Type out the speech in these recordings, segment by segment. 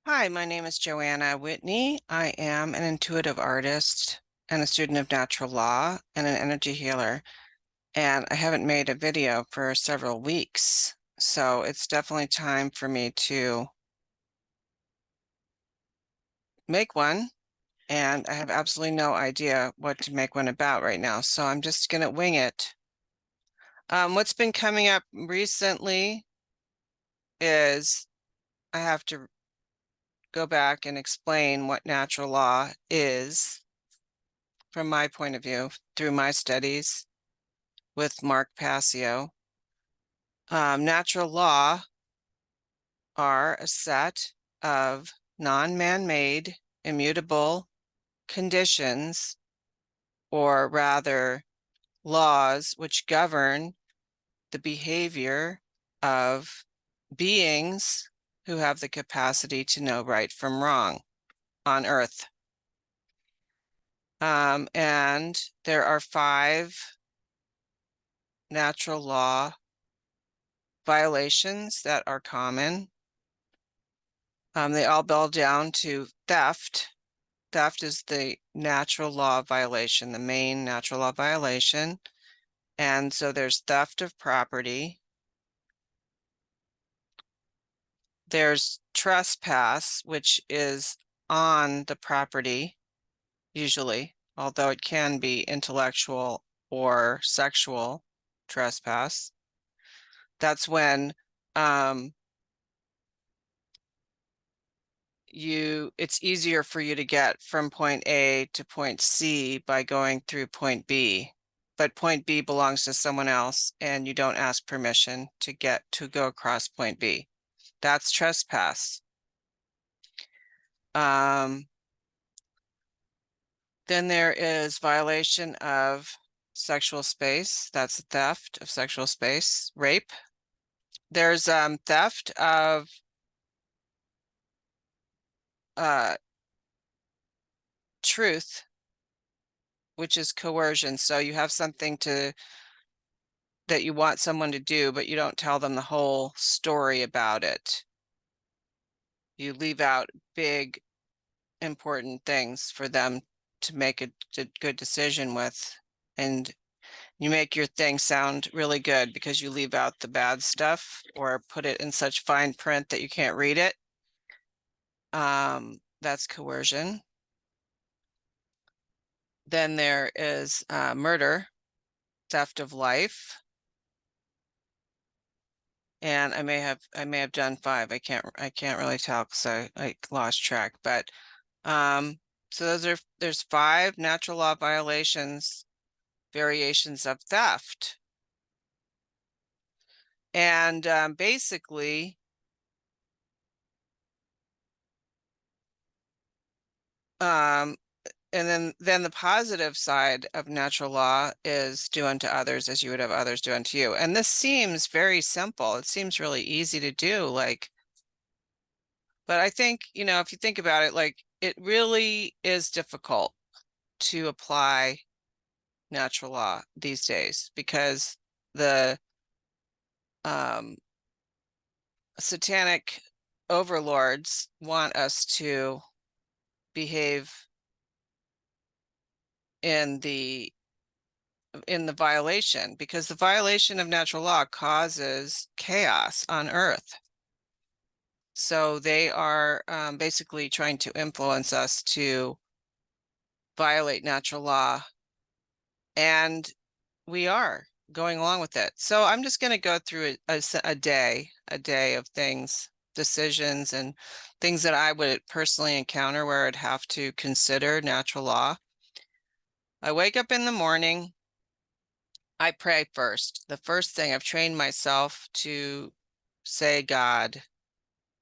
Hi, my name is Joanna Whitney. I am an intuitive artist and a student of natural law and an energy healer. And I haven't made a video for several weeks. So it's definitely time for me to make one. And I have absolutely no idea what to make one about right now. So I'm just going to wing it. What's been coming up recently is I have to go back and explain what natural law is from my point of view through my studies with Mark Passio. Natural law are a set of non-man-made, immutable conditions, or rather laws which govern the behavior of beings who have the capacity to know right from wrong on Earth. And there are 5 natural law violations that are common. They all boil down to theft. Theft is the natural law violation, the main natural law violation. And so there's theft of property. There's trespass, which is on the property, usually, although it can be intellectual or sexual trespass. That's when it's easier for you to get from point A to point C by going through point B. But point B belongs to someone else and you don't ask permission to go across point B. That's trespass. Then there is violation of sexual space. That's theft of sexual space, rape. There's theft of truth, which is coercion. So you have something that you want someone to do, but you don't tell them the whole story about it. You leave out big, important things for them to make a good decision with. And you make your thing sound really good because you leave out the bad stuff or put it in such fine print that you can't read it. That's coercion. Then there is murder, theft of life. And I may have done 5. I can't really tell because I lost track. But so there's 5 natural law violations, variations of theft. And basically, and then the positive side of natural law is do unto others as you would have others do unto you. And this seems very simple. It seems really easy to do, like, but I think, if you think about it, like, it really is difficult to apply natural law these days because the satanic overlords want us to behave in the violation, because the violation of natural law causes chaos on Earth. So they are basically trying to influence us to violate natural law, and we are going along with it. So I'm just going to go through a day of things, decisions, and things that I would personally encounter where I'd have to consider natural law. I wake up in the morning. I pray first. The first thing, I've trained myself to say God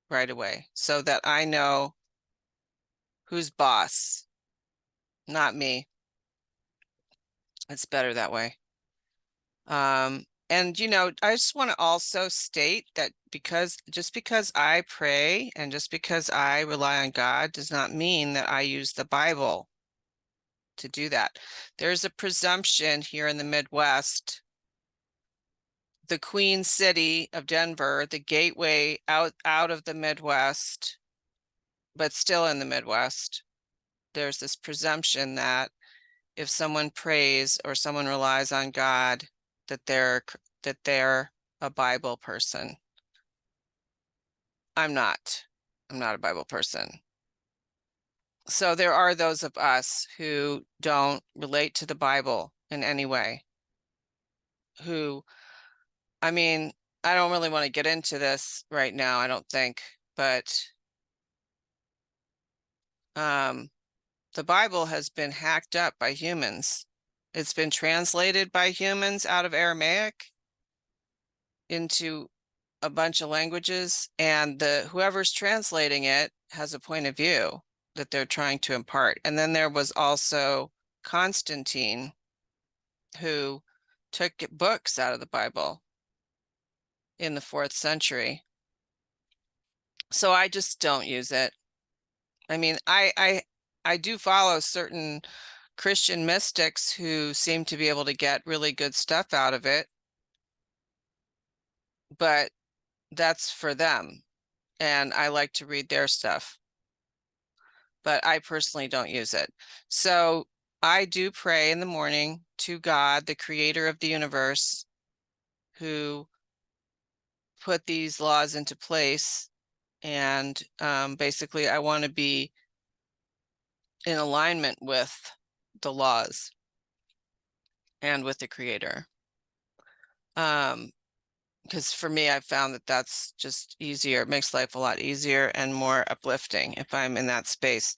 right away so that I know who's boss, not me. It's better that way. And I just want to also state that just because I pray and just because I rely on God does not mean that I use the Bible to do that. There's a presumption here in the Midwest, the Queen City of Denver, the gateway out of the Midwest, but still in the Midwest, there's this presumption that if someone prays or someone relies on God, that they're a Bible person. I'm not. I'm not a Bible person. So there are those of us who don't relate to the Bible in any way, who, I mean, I don't really want to get into this right now, I don't think, but the Bible has been hacked up by humans. It's been translated by humans out of Aramaic into a bunch of languages, and whoever's translating it has a point of view that they're trying to impart. And then there was also Constantine, who took books out of the Bible in the 4th century. So I just don't use it. I mean, I do follow certain Christian mystics who seem to be able to get really good stuff out of it, but that's for them. And I like to read their stuff, but I personally don't use it. So I do pray in the morning to God, the creator of the universe, who put these laws into place. And basically, I want to be in alignment with the laws and with the creator. Because for me, I've found that that's just easier. It makes life a lot easier and more uplifting if I'm in that space.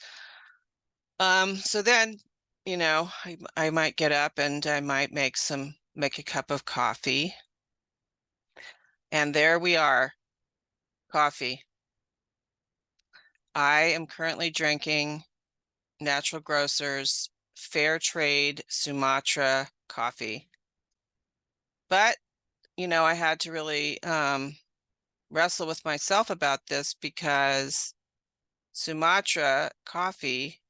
So then, you know, I might get up and I might make a cup of coffee. And there we are, coffee. I am currently drinking Natural Grocers Fair Trade Sumatra coffee. But, you know, I had to really wrestle with myself about this because Sumatra coffee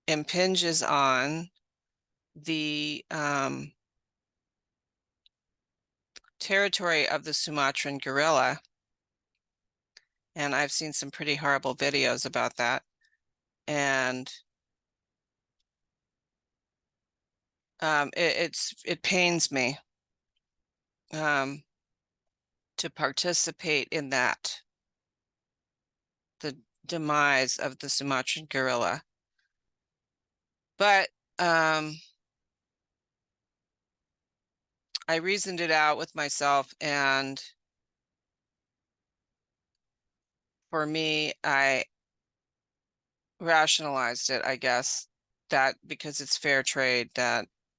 impinges on the territory of the Sumatran gorilla. And I've seen some pretty horrible videos about that. And it pains me to participate in that, the demise of the Sumatran gorilla. But I reasoned it out with myself, and for me, I rationalized it, I guess, that because it's fair trade,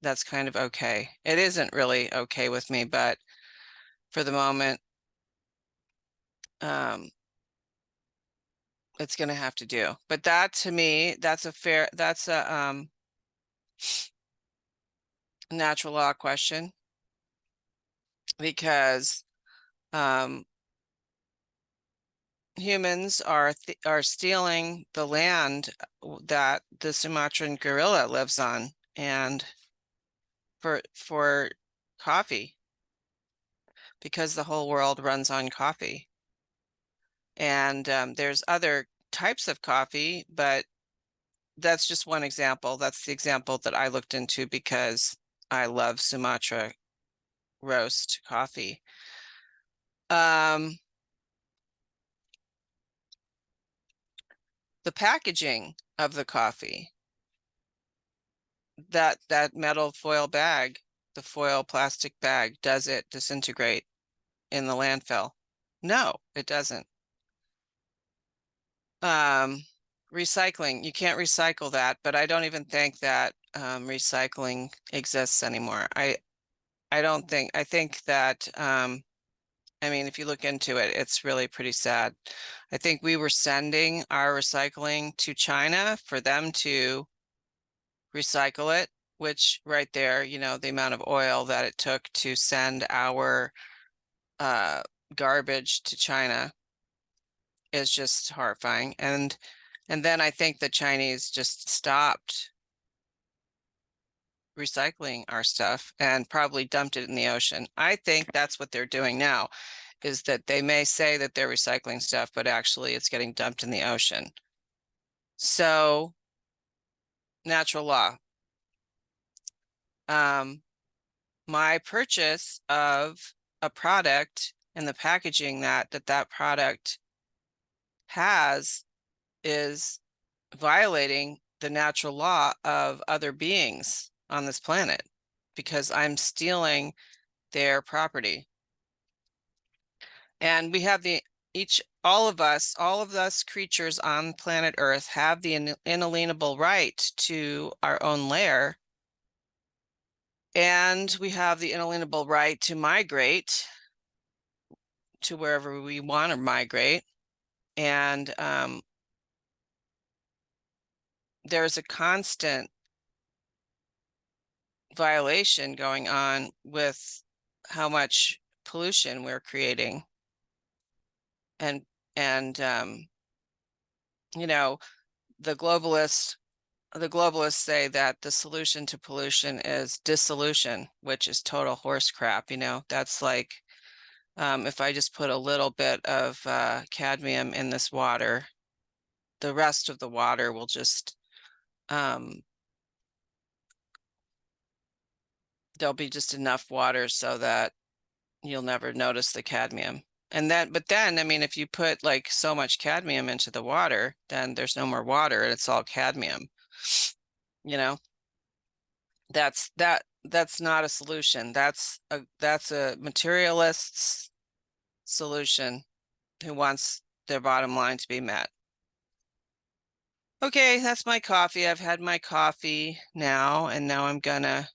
that's kind of okay. It isn't really okay with me, but for the moment, it's gonna have to do. But that, to me, that's a natural law question, because humans are stealing the land that the Sumatran gorilla lives on, and for coffee, because the whole world runs on coffee. And there's other types of coffee, but that's just one example. That's the example that I looked into because I love Sumatra roast coffee. The packaging of the coffee, that metal foil bag, the foil plastic bag, does it disintegrate in the landfill? No, it doesn't. Recycling, you can't recycle that, but I don't even think that recycling exists anymore. I think that I mean, if you look into it, it's really pretty sad. I think we were sending our recycling to China for them to recycle it, which right there, you know, the amount of oil that it took to send our garbage to China is just horrifying. And then I think the Chinese just stopped recycling our stuff and probably dumped it in the ocean. I think that's what they're doing now, is that they may say that they're recycling stuff, but actually it's getting dumped in the ocean. So, natural law. My purchase of a product and the packaging that product has is violating the natural law of other beings on this planet because I'm stealing their property. And we have all of us creatures on planet Earth have the inalienable right to our own lair. And we have the inalienable right to migrate to wherever we want to migrate. And there's a constant violation going on with how much pollution we're creating. And you know, the globalists say that the solution to pollution is dissolution, which is total horse crap. That's like if I just put a little bit of cadmium in this water, the rest of the water will just there'll be just enough water so that you'll never notice the cadmium. But then, I mean, if you put like so much cadmium into the water, then there's no more water and it's all cadmium. That's not a solution. That's a materialist's solution who wants their bottom line to be met. Okay, that's my coffee. I've had my coffee now, and now I'm gonna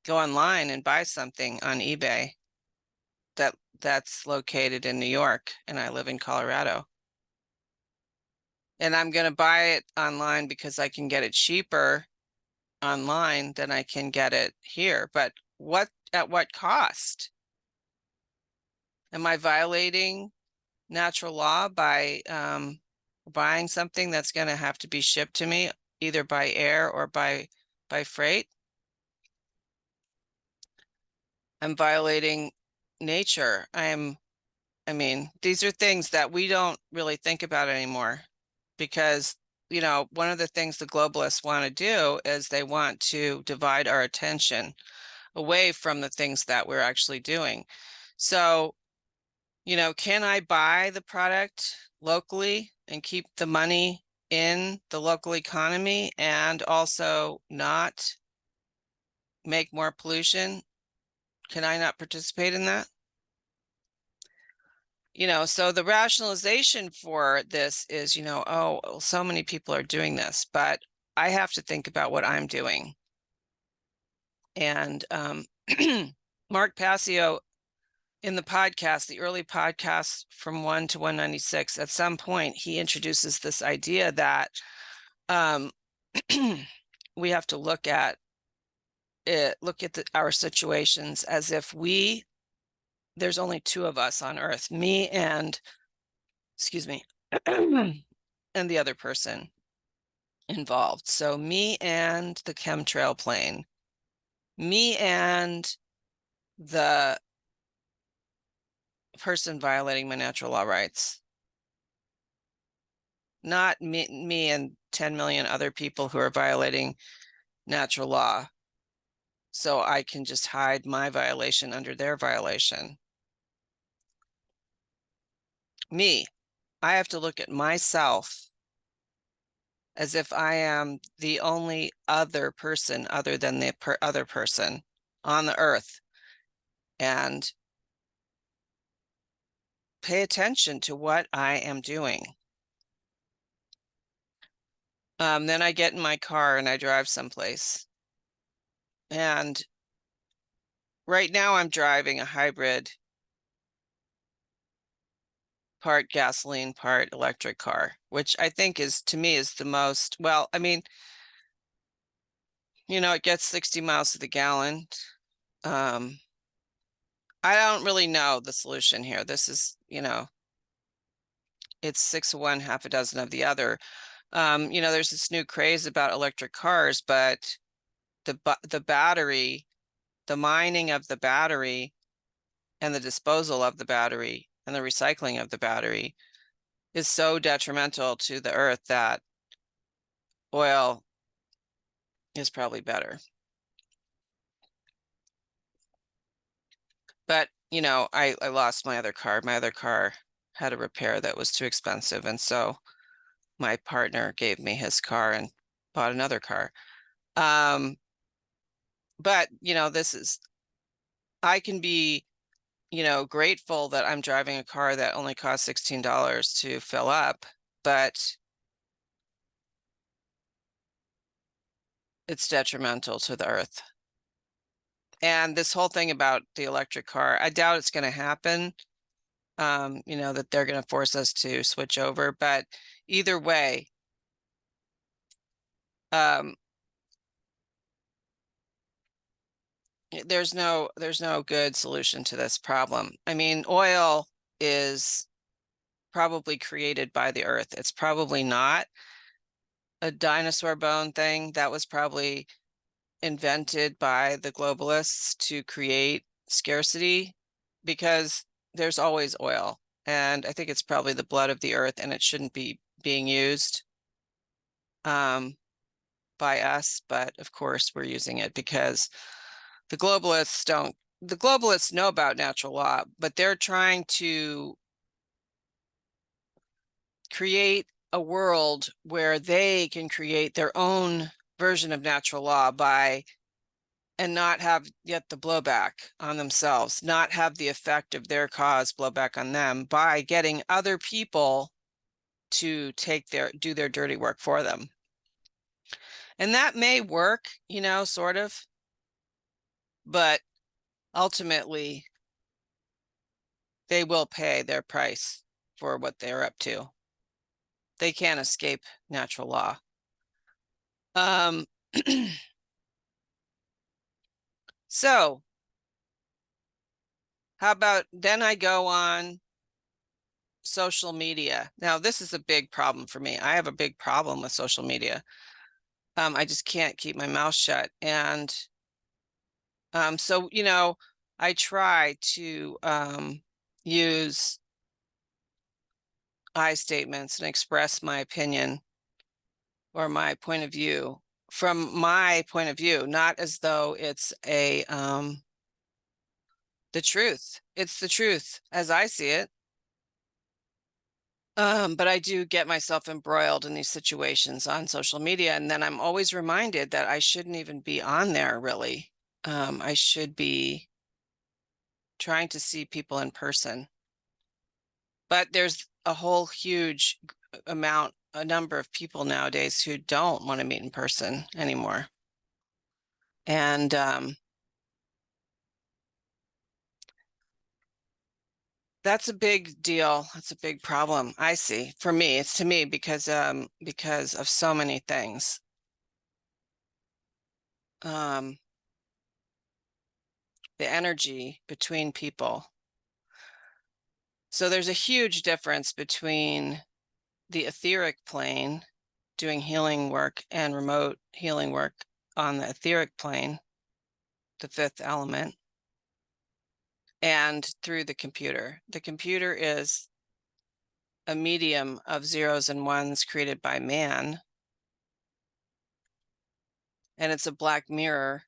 go online and buy something on eBay that's located in New York, and I live in Colorado. And I'm gonna buy it online because I can get it cheaper online than I can get it here. But at what cost? Am I violating natural law by buying something that's going to have to be shipped to me either by air or by freight? I'm violating nature. I mean, these are things that we don't really think about anymore because, one of the things the globalists want to do is they want to divide our attention away from the things that we're actually doing. So, can I buy the product locally and keep the money in the local economy and also not make more pollution? Can I not participate in that? So the rationalization for this is, oh, so many people are doing this, but I have to think about what I'm doing. And Mark Passio, in the podcast, the early podcast from 1 to 196, at some point he introduces this idea that we have to look at our situations as if there's only two of us on Earth, me and, excuse me, and the other person involved. So me and the chemtrail plane, me and the person violating my natural law rights, not me and 10 million other people who are violating natural law. So I can just hide my violation under their violation. Me, I have to look at myself as if I am the only other person other than the other person on the earth, and pay attention to what I am doing. Then I get in my car and I drive someplace. And right now I'm driving a hybrid, part gasoline, part electric car, which I think to me is the most, well, I mean, it gets 60 miles to the gallon. I don't really know the solution here. This is, it's 6 of one, half a dozen of the other. There's this new craze about electric cars, but the battery, the mining of the battery and the disposal of the battery and the recycling of the battery is so detrimental to the earth that oil is probably better. But, you know, I lost my other car. My other car had a repair that was too expensive. And so my partner gave me his car and bought another car. But, you know, I can be, you know, grateful that I'm driving a car that only costs $16 to fill up, but it's detrimental to the earth. And this whole thing about the electric car, I doubt it's going to happen. You know, that they're going to force us to switch over, but either way, um, there's no good solution to this problem. I mean, oil is probably created by the earth. It's probably not a dinosaur bone thing. That was probably invented by the globalists to create scarcity, because there's always oil. And I think it's probably the blood of the earth, and it shouldn't be being used by us. But of course, we're using it because the globalists know about natural law, but they're trying to create a world where they can create their own version of natural law and not have yet the blowback on themselves, not have the effect of their cause blowback on them by getting other people to do their dirty work for them. And that may work, you know, sort of, but ultimately they will pay their price for what they're up to. They can't escape natural law. So how about then I go on social media. Now, this is a big problem for me. I have a big problem with social media. I just can't keep my mouth shut. And so, you know, I try to use I statements and express my opinion or my point of view from my point of view, not as though it's the truth. It's the truth as I see it. But I do get myself embroiled in these situations on social media, and then I'm always reminded that I shouldn't even be on there, really. I should be trying to see people in person. But there's a whole huge a number of people nowadays who don't want to meet in person anymore. And that's a big deal. That's a big problem, I see. For me, it's to me because of so many things. The energy between people. So there's a huge difference between the etheric plane, doing healing work, and remote healing work on the etheric plane, the fifth element, and through the computer. The computer is a medium of zeros and ones created by man, and it's a black mirror,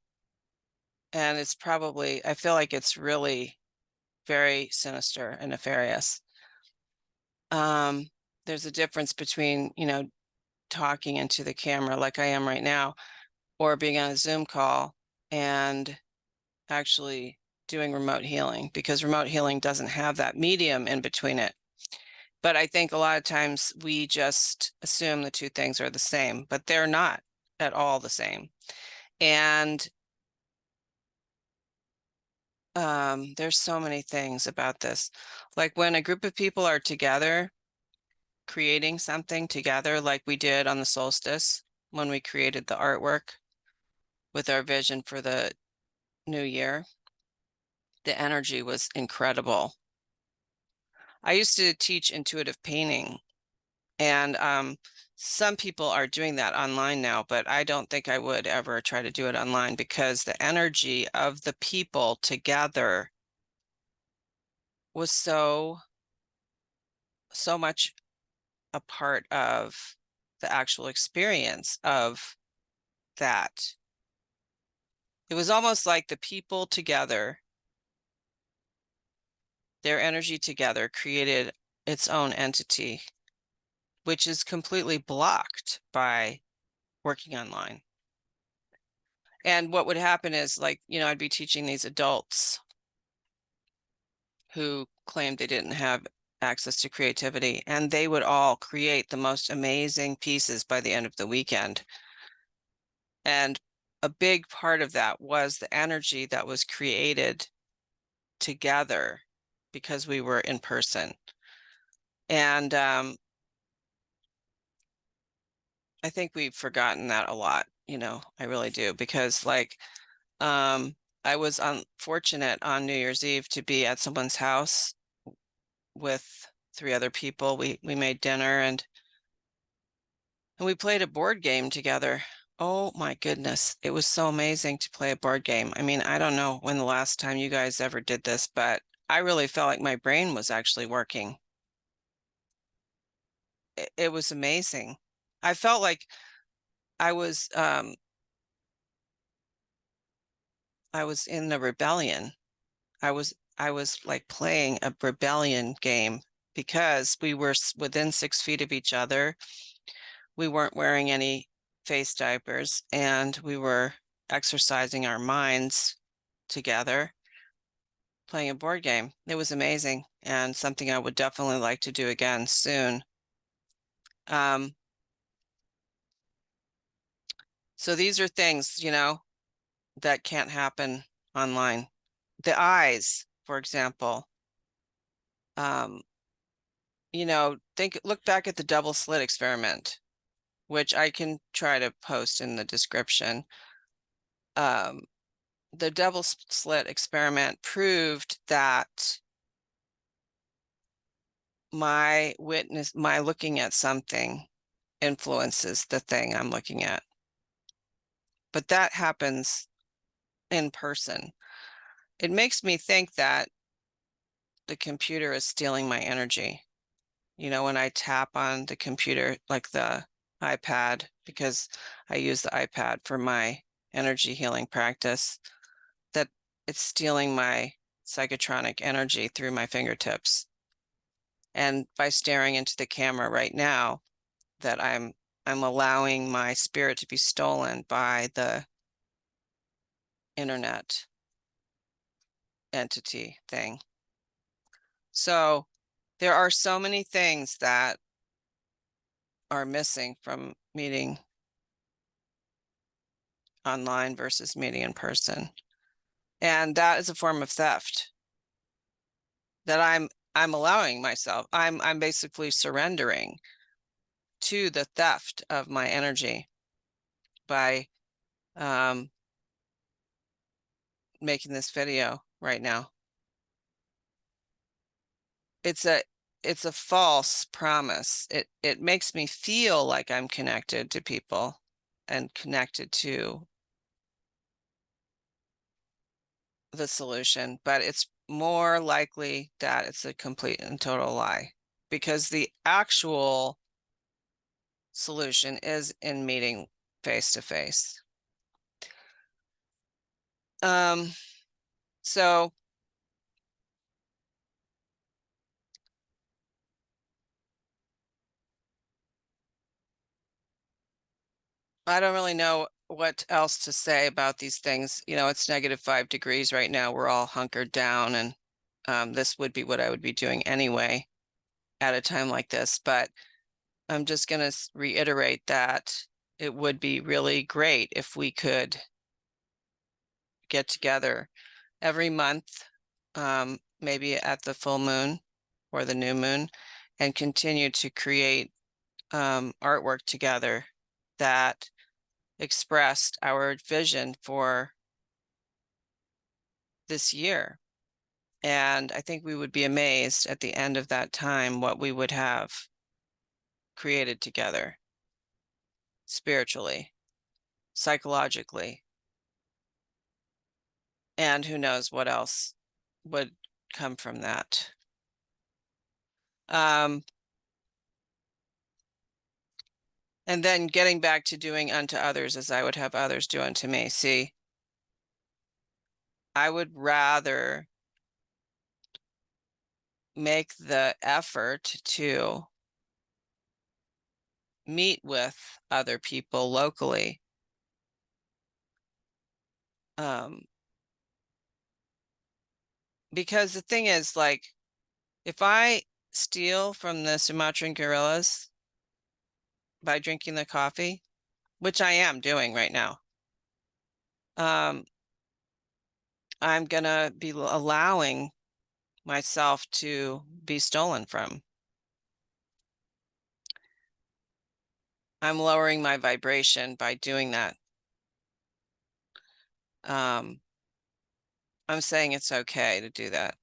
and it's probably, I feel like it's really very sinister and nefarious. There's a difference between, you know, talking into the camera like I am right now, or being on a Zoom call and actually doing remote healing, because remote healing doesn't have that medium in between it. But I think a lot of times we just assume the two things are the same, but they're not at all the same. And there's so many things about this. Like when a group of people are together, creating something together, like we did on the solstice, when we created the artwork with our vision for the new year, the energy was incredible. I used to teach intuitive painting, and some people are doing that online now, but I don't think I would ever try to do it online, because the energy of the people together was so much a part of the actual experience of that. It was almost like the people together, their energy together created its own entity, which is completely blocked by working online. And what would happen is, like, I'd be teaching these adults who claimed they didn't have access to creativity, and they would all create the most amazing pieces by the end of the weekend. And a big part of that was the energy that was created together because we were in person. And I think we've forgotten that a lot, I really do, because I was unfortunate on New Year's Eve to be at someone's house with 3 other people. We made dinner and we played a board game together. Oh my goodness, it was so amazing to play a board game. I mean, I don't know when the last time you guys ever did this, but I really felt like my brain was actually working. It was amazing. I felt like I was in the rebellion. I was like playing a rebellion game because we were within 6 feet of each other. We weren't wearing any face diapers, and we were exercising our minds together, playing a board game. It was amazing and something I would definitely like to do again soon. So these are things, that can't happen online. The eyes, for example, look back at the double slit experiment, which I can try to post in the description. The double slit experiment proved that my looking at something influences the thing I'm looking at. But that happens in person. It makes me think that the computer is stealing my energy. When I tap on the computer, like the iPad, because I use the iPad for my energy healing practice, that it's stealing my psychotronic energy through my fingertips. And by staring into the camera right now, that I'm allowing my spirit to be stolen by the internet entity thing. So there are so many things that are missing from meeting online versus meeting in person. And that is a form of theft that I'm allowing myself. I'm basically surrendering to the theft of my energy by making this video right now. It's a false promise. It makes me feel like I'm connected to people and connected to the solution, but it's more likely that it's a complete and total lie, because the actual solution is in meeting face to face. So I don't really know what else to say about these things. It's -5 degrees right now. We're all hunkered down, and this would be what I would be doing anyway at a time like this. But I'm just going to reiterate that it would be really great if we could get together every month, maybe at the full moon or the new moon, and continue to create artwork together that expressed our vision for this year. And I think we would be amazed at the end of that time what we would have created together, spiritually, psychologically, and who knows what else would come from that. And then getting back to doing unto others as I would have others do unto me. See, I would rather make the effort to meet with other people locally. Because the thing is, like, if I steal from the Sumatran gorillas by drinking the coffee, which I am doing right now, I'm gonna be allowing myself to be stolen from. I'm lowering my vibration by doing that. I'm saying it's okay to do that.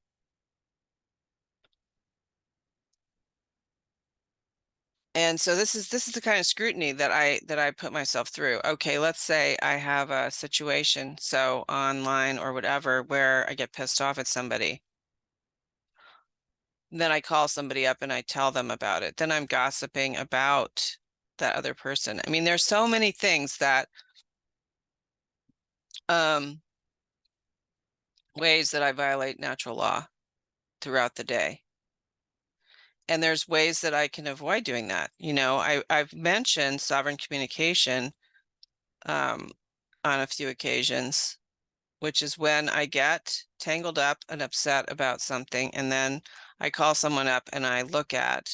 And so this is the kind of scrutiny that I put myself through. Okay, let's say I have a situation, so online or whatever, where I get pissed off at somebody. Then I call somebody up and I tell them about it. Then I'm gossiping about that other person. I mean, there's so many things that ways that I violate natural law throughout the day. And there's ways that I can avoid doing that. You know, I've mentioned sovereign communication on a few occasions, which is when I get tangled up and upset about something, and then I call someone up and I look at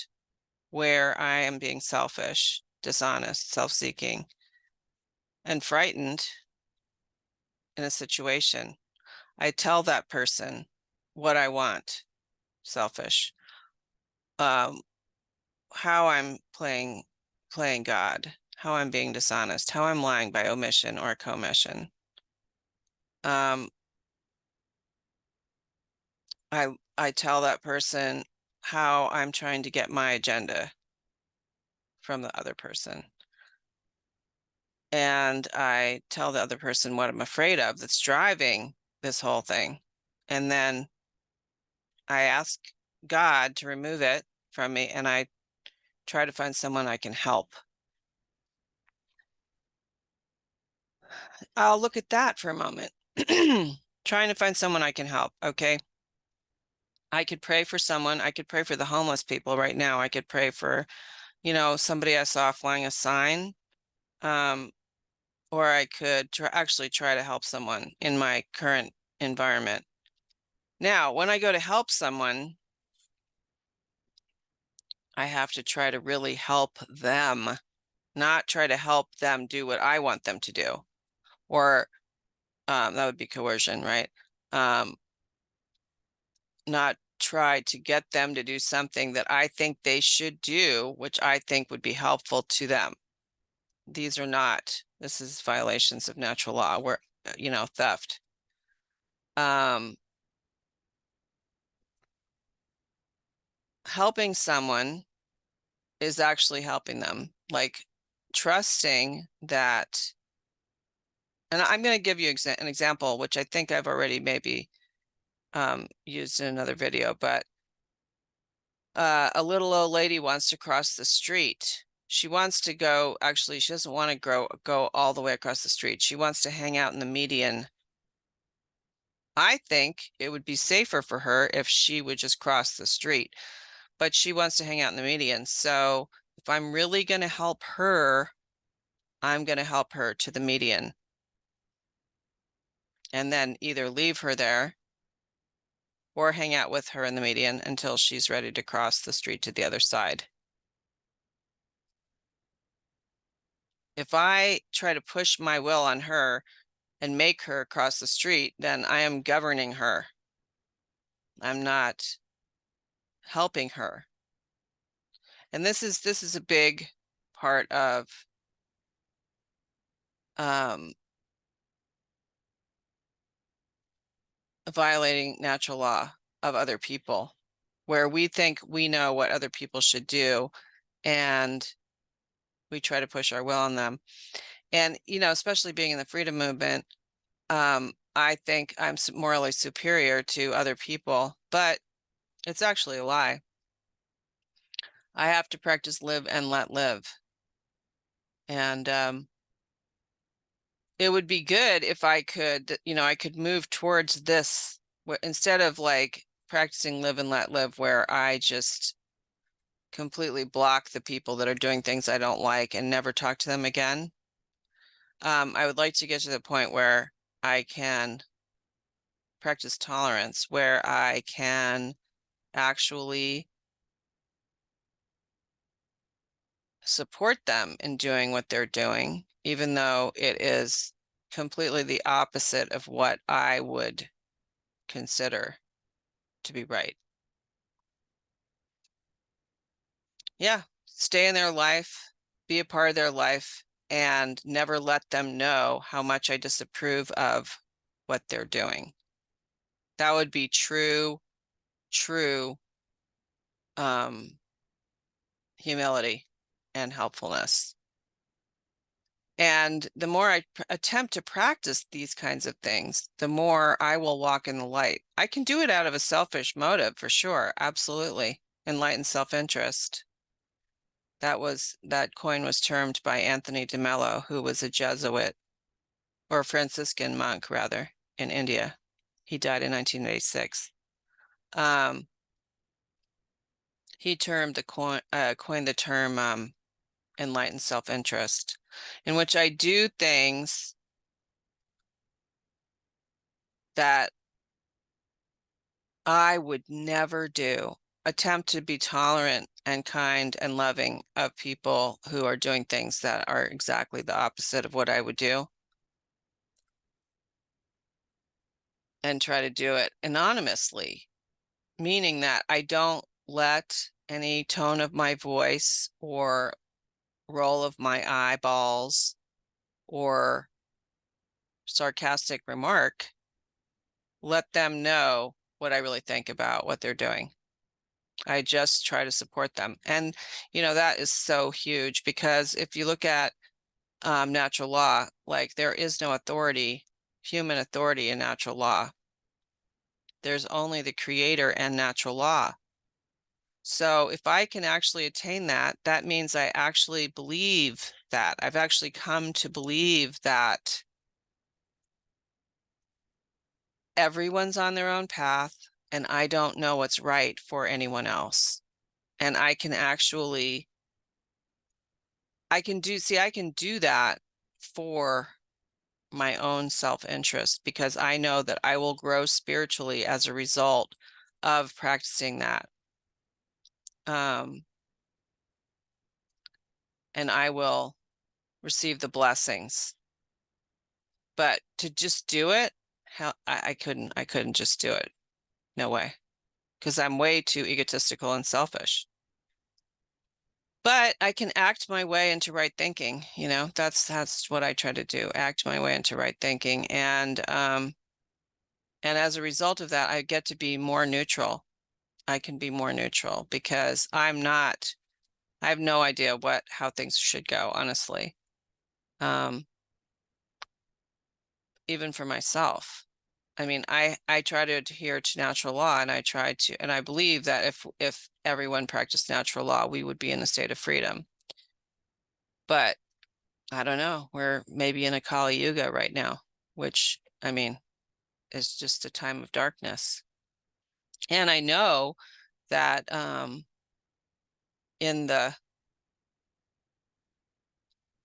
where I am being selfish, dishonest, self-seeking, and frightened in a situation. I tell that person what I want, selfish, how I'm playing God, how I'm being dishonest, how I'm lying by omission or commission. I tell that person how I'm trying to get my agenda from the other person. And I tell the other person what I'm afraid of that's driving this whole thing. And then I ask God to remove it from me, and I try to find someone I can help. I'll look at that for a moment. Trying to find someone I can help. Okay. I could pray for someone. I could pray for the homeless people right now. I could pray for, you know, somebody I saw flying a sign. Or I could actually try to help someone in my current environment. Now, when I go to help someone, I have to try to really help them, not try to help them do what I want them to do. Or that would be coercion, right? Not try to get them to do something that I think they should do, which I think would be helpful to them. These are not, this is violations of natural law, where, you know, theft. Helping someone is actually helping them, like trusting that. And I'm going to give you an example, which I think I've already maybe used in another video, but a little old lady wants to cross the street. She wants to go, actually, she doesn't want to go all the way across the street. She wants to hang out in the median. I think it would be safer for her if she would just cross the street, but she wants to hang out in the median. So if I'm really going to help her, I'm going to help her to the median and then either leave her there or hang out with her in the median until she's ready to cross the street to the other side. If I try to push my will on her and make her cross the street, then I am governing her. I'm not helping her. And this is a big part of violating natural law of other people, where we think we know what other people should do and we try to push our will on them. And, you know, especially being in the freedom movement, I think I'm morally superior to other people, but it's actually a lie. I have to practice live and let live. And it would be good if I could, I could move towards this instead of like practicing live and let live, where I just completely block the people that are doing things I don't like and never talk to them again. I would like to get to the point where I can practice tolerance, where I can actually support them in doing what they're doing, even though it is completely the opposite of what I would consider to be right. Yeah, stay in their life, be a part of their life, and never let them know how much I disapprove of what they're doing. That would be true humility and helpfulness. And the more I attempt to practice these kinds of things, the more I will walk in the light. I can do it out of a selfish motive for sure. Absolutely. Enlightened self-interest. That coin was termed by Anthony de Mello, who was a Jesuit or Franciscan monk rather in India. He died in 1986. He termed coined the term enlightened self-interest, in which I do things that I would never do. Attempt to be tolerant and kind and loving of people who are doing things that are exactly the opposite of what I would do. And try to do it anonymously, meaning that I don't let any tone of my voice or roll of my eyeballs or sarcastic remark let them know what I really think about what they're doing. I just try to support them. And, that is so huge, because if you look at natural law, like there is no authority, human authority in natural law. There's only the creator and natural law. So if I can actually attain that, that means I actually believe that. I've actually come to believe that everyone's on their own path and I don't know what's right for anyone else. And I can actually, I can do that for my own self-interest, because I know that I will grow spiritually as a result of practicing that. And I will receive the blessings. But to just do it, hell, I couldn't just do it. No way. Because I'm way too egotistical and selfish. But I can act my way into right thinking, that's what I try to do, act my way into right thinking. And as a result of that, I get to be more neutral. I can be more neutral because I have no idea how things should go, honestly. Even for myself. I mean, I try to adhere to natural law, and I believe that if everyone practiced natural law, we would be in a state of freedom. But I don't know, we're maybe in a Kali Yuga right now, which, I mean, is just a time of darkness. And I know that in the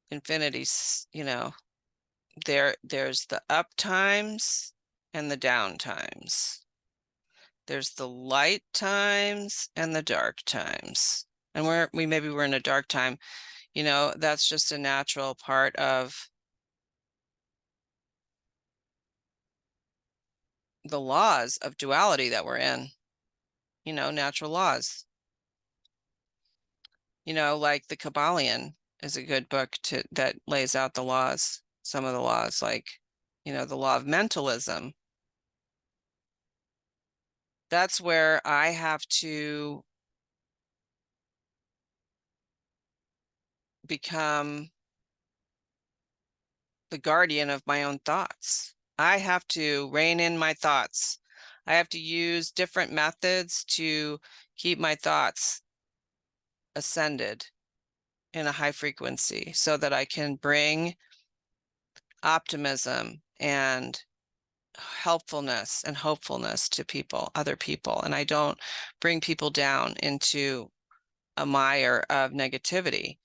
infinities, there's the up times and the down times. There's the light times and the dark times. And maybe we're in a dark time, that's just a natural part of the laws of duality that we're in, natural laws. Like the Kabbalion is a good book that lays out the laws, some of the laws, like, the law of mentalism. That's where I have to become the guardian of my own thoughts. I have to rein in my thoughts. I have to use different methods to keep my thoughts ascended in a high frequency so that I can bring optimism and helpfulness and hopefulness to people, other people, and I don't bring people down into a mire of negativity.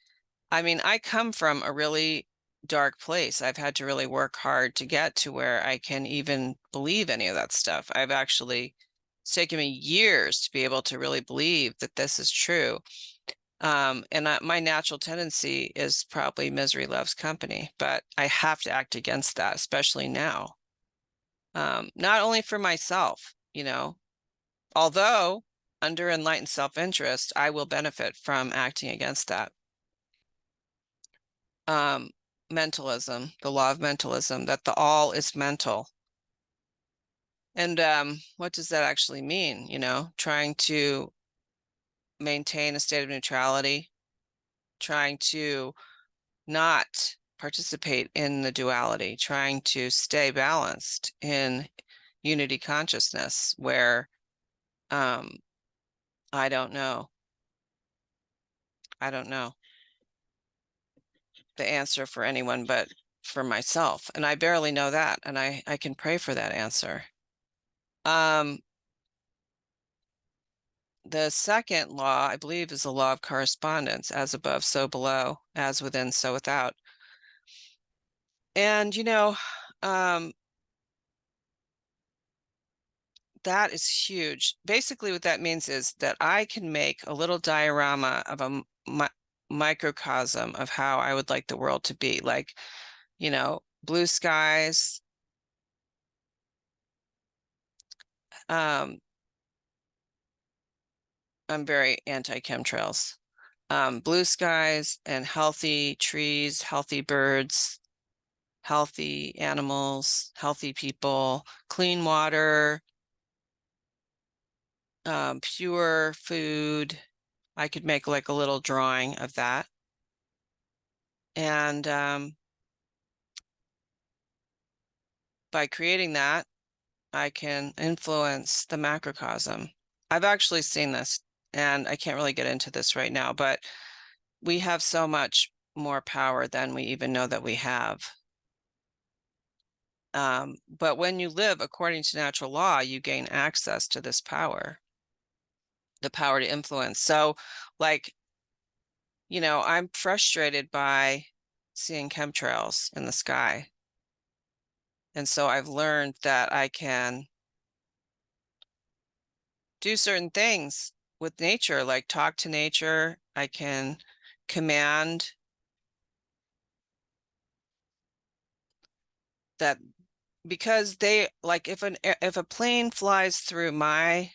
I mean, I come from a really dark place. I've had to really work hard to get to where I can even believe any of that stuff. It's taken me years to be able to really believe that this is true. My natural tendency is probably misery loves company, but I have to act against that, especially now. Not only for myself, although under enlightened self-interest, I will benefit from acting against that. Mentalism, the law of mentalism, that the all is mental. And what does that actually mean? Trying to maintain a state of neutrality, trying to not participate in the duality, trying to stay balanced in unity consciousness where I don't know the answer for anyone but for myself. And I barely know that. And I can pray for that answer. The second law, I believe, is the law of correspondence, as above, so below, as within, so without. And, that is huge. Basically, what that means is that I can make a little diorama of a microcosm of how I would like the world to be. Like, blue skies, I'm very anti-chemtrails. Blue skies and healthy trees, healthy birds, healthy animals, healthy people, clean water, pure food. I could make like a little drawing of that. And by creating that, I can influence the macrocosm. I've actually seen this, and I can't really get into this right now, but we have so much more power than we even know that we have. But when you live according to natural law, you gain access to this power, the power to influence. So, like, I'm frustrated by seeing chemtrails in the sky. And so I've learned that I can do certain things with nature, like talk to nature. I can command that, because like if a plane flies through my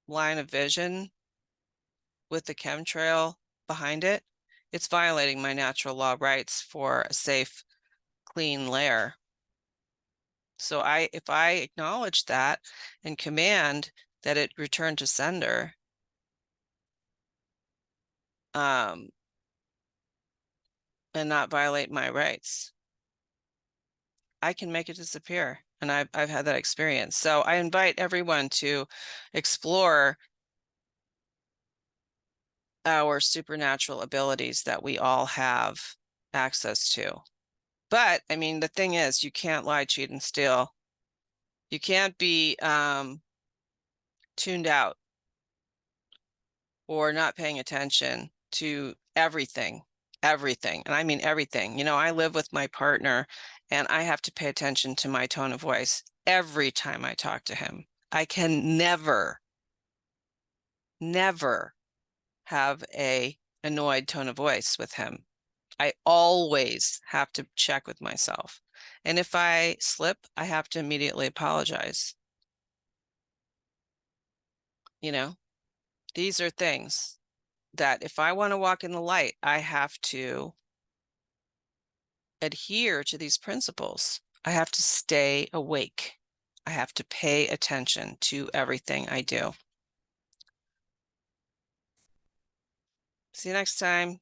line of vision with the chemtrail behind it, it's violating my natural law rights for a safe, clean layer. So if I acknowledge that and command that it return to sender, and not violate my rights, I can make it disappear. And I've had that experience. So I invite everyone to explore our supernatural abilities that we all have access to. But I mean, the thing is, you can't lie, cheat, and steal. You can't be tuned out or not paying attention to everything. And I mean everything. I live with my partner, and I have to pay attention to my tone of voice every time I talk to him. I can never have a annoyed tone of voice with him. I always have to check with myself. And if I slip, I have to immediately apologize. These are things that if I want to walk in the light, I have to adhere to these principles. I have to stay awake. I have to pay attention to everything I do. See you next time.